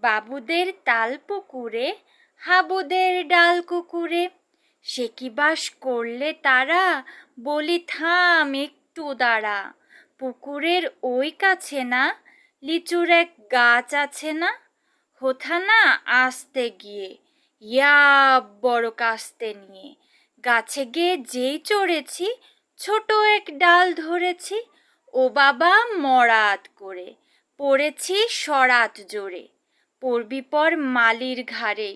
বাবুদের তাল পুকুরে, হাবুদের ডাল কুকুরে। সে কি বাস করলে তারা, বলি থাম একটু দাঁড়া। পুকুরের ওই কাছে না, লিচুর এক গাছ আছে না? হোথা না আসতে গিয়ে, ইয়া বড় কাস্তে নিয়ে। গাছে গিয়ে যেই চড়েছি, ছোট এক ডাল ধরেছি। ও বাবা মরাত করে, পড়েছি সরাত জোরে। পড়বি পর মালির ঘাড়ে,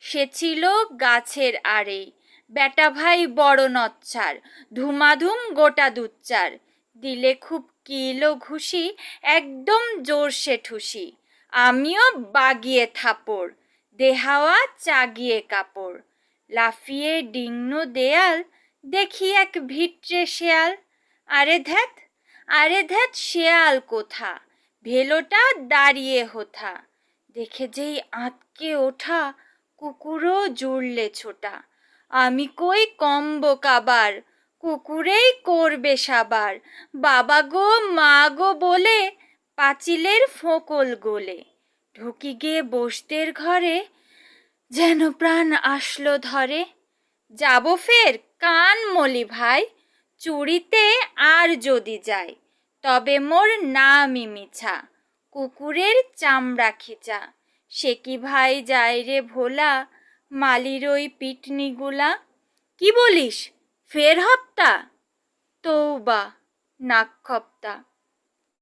সে ছিল গাছের আড়ে। বেটা ভাই বড় নচ্ছার, ধুমাধুম গোটা দুচ্চার। দিলে খুব কিলো ঘুষি, একদম জোরসে ঠুসি। আমিও বাগিয়ে থাপড়, দেহাওয়া চাগিয়ে কাপড়। লাফিয়ে ডিঙ্গনো দেয়াল, দেখি এক ভিটরে শেয়াল। আরে ধ্যাত, আরে ধ্যাত, শেয়াল কোথা, ভেলোটা দাঁড়িয়ে হোথা। দেখে যেই আঁতকে ওঠা, কুকুরও জুড়লে ছোটা। আমি কই কম্ব কাবার, কুকুরেই করবে সাবার। বাবা গো মা গো বলে, পাঁচিলের ফোঁকল গোলে। ঢুকি গিয়ে বসতের ঘরে, যেন প্রাণ আসলো ধরে। যাব ফের কান মলি ভাই, চুরিতে আর যদি যাই, তবে মোর নামই মিছা, কুকুরের চামড়া খিচা। সে কি ভাই যায় রে ভোলা, মালির ওই পিটনিগুলা। কি বলিস ফের হপ্তা, তৌবা নাক খপ্তা।